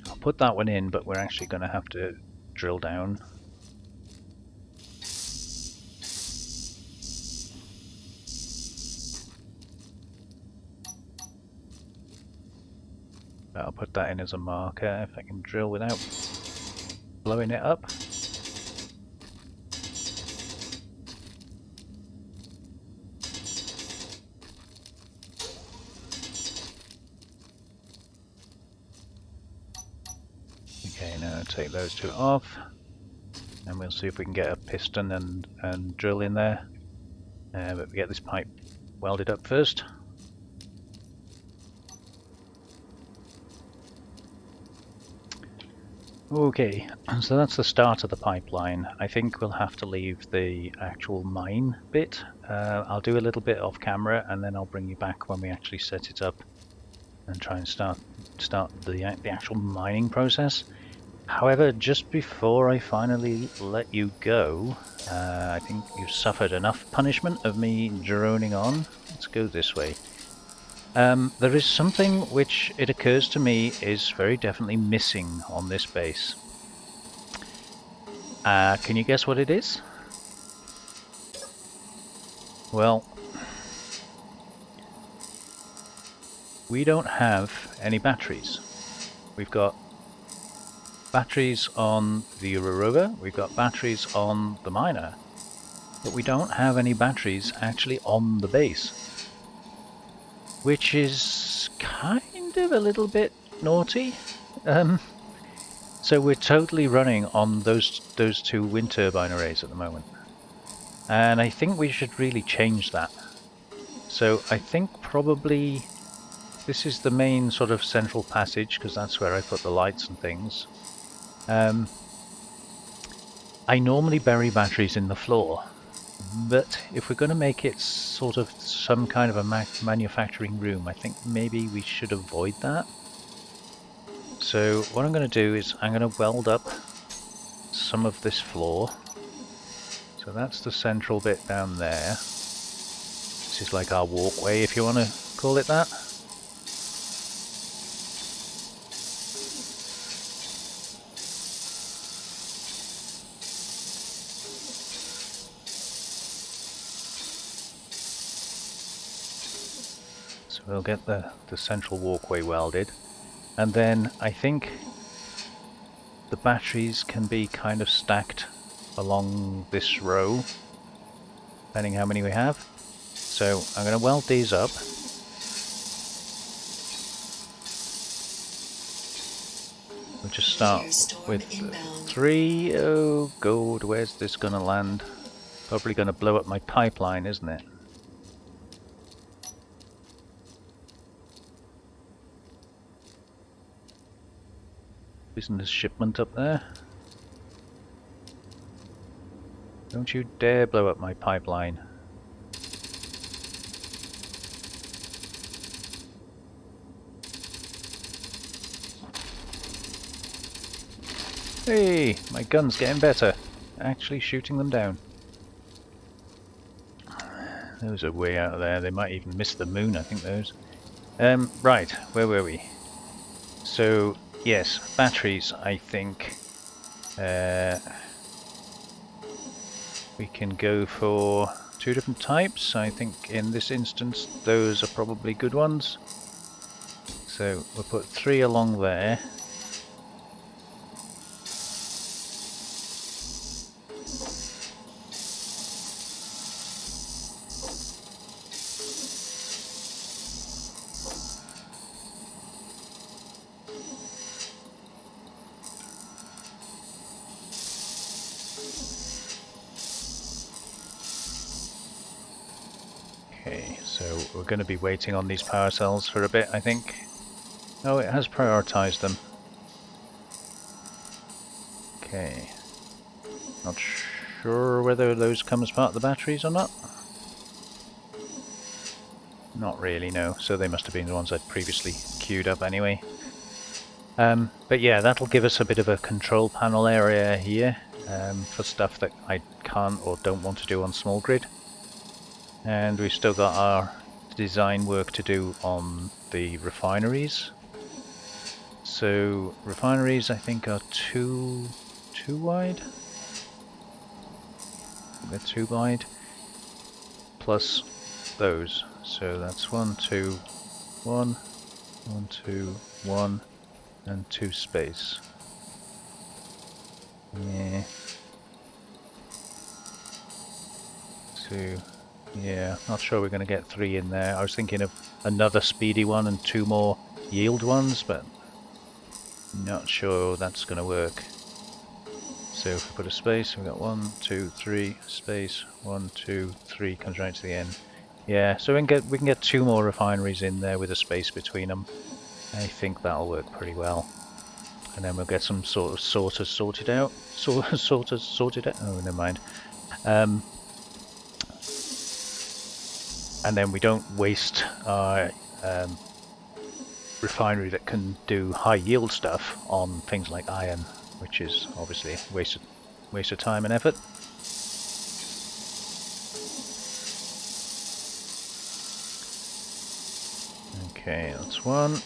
I'll put that one in, but we're actually going to have to drill down. I'll put that in as a marker if I can drill without blowing it up. Okay, now take those two off, and we'll see if we can get a piston and drill in there. But we get this pipe welded up first. Okay, so that's the start of the pipeline. I think we'll have to leave the actual mine bit. I'll do a little bit off camera, and then I'll bring you back when we actually set it up and try and start the actual mining process. However, just before I finally let you go, I think you've suffered enough punishment of me droning on. Let's go this way. There is something which it occurs to me is very definitely missing on this base. Can you guess what it is? Well, we don't have any batteries. We've got batteries on the rover, we've got batteries on the miner, but we don't have any batteries actually on the base, which is kind of a little bit naughty. So we're totally running on those two wind turbine arrays at the moment, and I think we should really change that. So I think probably this is the main sort of central passage, because that's where I put the lights and things. I normally bury batteries in the floor, but if we're going to make it sort of some kind of a manufacturing room, I think maybe we should avoid that. So what I'm going to do is I'm going to weld up some of this floor. So that's the central bit down there. This is like our walkway, if you want to call it that. So we'll get the central walkway welded. And then I think the batteries can be kind of stacked along this row, depending how many we have. So I'm going to weld these up. We'll just start with 3. Oh god, where's this going to land? Probably going to blow up my pipeline, isn't it? Business shipment up there. Don't you dare blow up my pipeline. Hey, my gun's getting better. Actually shooting them down. Those are way out there. They might even miss the moon, I think those. Right, where were we? So, yes, batteries, I think. We can go for 2 different types. I think in this instance, those are probably good ones. So, we'll put 3 along there. Okay, so we're going to be waiting on these power cells for a bit, I think. Oh, it has prioritized them. Okay. Not sure whether those come as part of the batteries or not. Not really, no. So they must have been the ones I'd previously queued up anyway. But yeah, that'll give us a bit of a control panel area here for stuff that I can't or don't want to do on small grid. And we've still got our design work to do on the refineries. So refineries I think are too wide. They're too wide. Plus those. So that's 1, 2, 1, 1, 2, 1, and 2 space. Yeah. 2. Yeah, not sure we're going to get 3 in there. I was thinking of another speedy one and 2 more yield ones, but not sure that's going to work. So if we put a space, we've got 1, 2, 3, space, 1, 2, 3, comes right to the end. Yeah, so we can get 2 more refineries in there with a space between them. I think that'll work pretty well. And then we'll get some sort of sorters sorted out. Sorters sorted out? Oh, never mind. And then we don't waste our refinery that can do high yield stuff on things like iron, which is obviously a waste of time and effort. Okay, that's 1.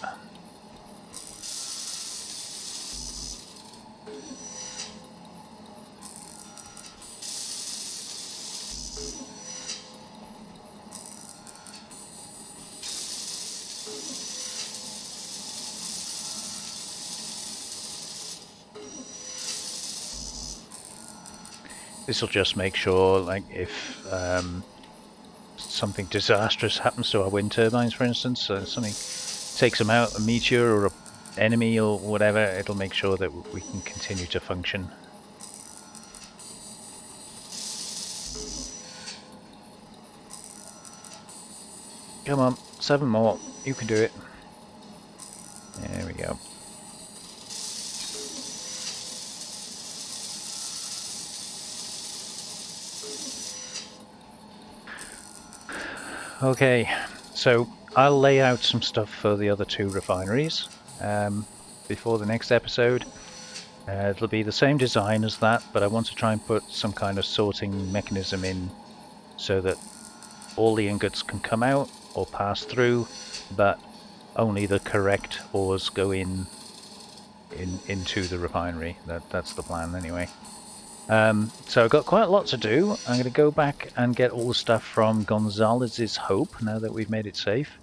This will just make sure, like, if something disastrous happens to our wind turbines, for instance, so something takes them out, a meteor or an enemy or whatever, it'll make sure that we can continue to function. Come on, 7 more. You can do it. There we go. Okay, so I'll lay out some stuff for the other 2 refineries before the next episode. It'll be the same design as that, but I want to try and put some kind of sorting mechanism in so that all the ingots can come out or pass through, but only the correct ores go into the refinery. That's the plan anyway. So I've got quite a lot to do. I'm going to go back and get all the stuff from Gonzalez's Hope now that we've made it safe.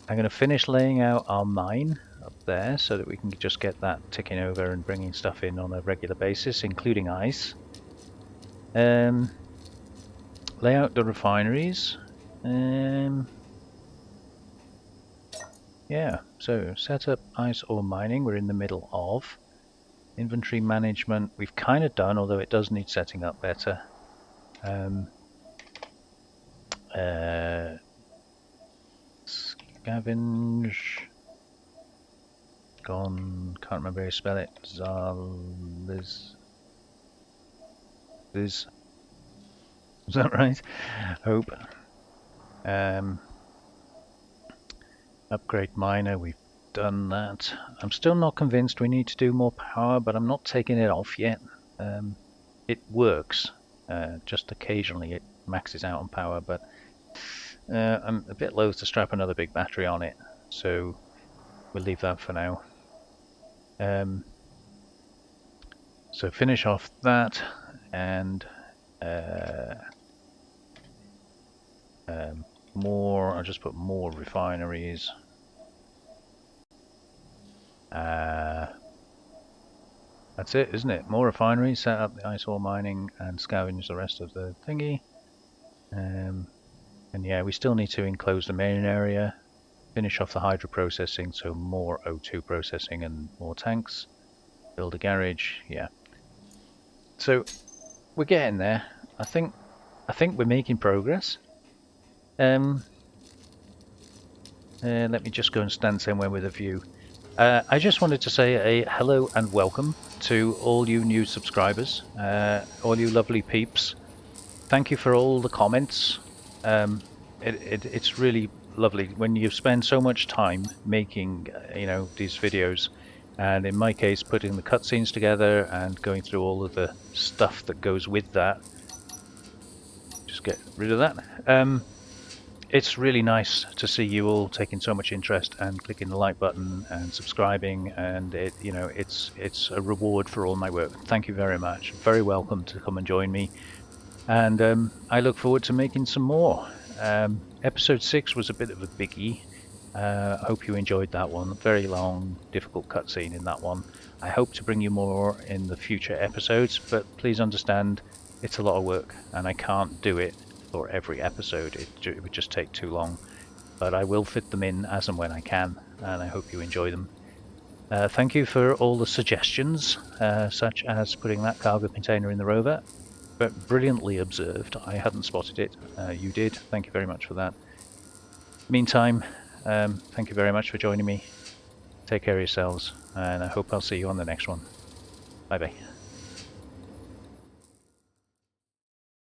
I'm going to finish laying out our mine up there so that we can just get that ticking over and bringing stuff in on a regular basis, including ice. Lay out the refineries. Yeah, so set up ice ore mining, we're in the middle of. Inventory management, we've kind of done, although it does need setting up better. Scavenge. Can't remember how you spell it. Gonzalez. Is that right? Hope. Upgrade miner, we've done that. I'm still not convinced we need to do more power, but I'm not taking it off yet. It works. Just occasionally it maxes out on power, but I'm a bit loath to strap another big battery on it, so we'll leave that for now. So finish off that, and more, I'll just put more refineries. That's it, isn't it? More refineries, set up the ice ore mining, and scavenge the rest of the thingy. And yeah, we still need to enclose the main area, finish off the hydro processing, so more O2 processing and more tanks. Build a garage, yeah. So we're getting there. I think we're making progress. Let me just go and stand somewhere with a view. I just wanted to say a hello and welcome to all you new subscribers, all you lovely peeps. Thank you for all the comments. It's really lovely when you spend so much time making these videos, and in my case putting the cutscenes together and going through all of the stuff that goes with that. Just get rid of that. It's really nice to see you all taking so much interest and clicking the like button and subscribing, and it's a reward for all my work. Thank you very much. Very welcome to come and join me, and I look forward to making some more. Episode 6 was a bit of a biggie. I hope you enjoyed that one. Very long, difficult cutscene in that one. I hope to bring you more in the future episodes, but please understand it's a lot of work and I can't do it for every episode. It would just take too long. But I will fit them in as and when I can, and I hope you enjoy them. Thank you for all the suggestions, such as putting that cargo container in the rover. But brilliantly observed. I hadn't spotted it. You did. Thank you very much for that. Meantime, thank you very much for joining me. Take care of yourselves, and I hope I'll see you on the next one. Bye bye.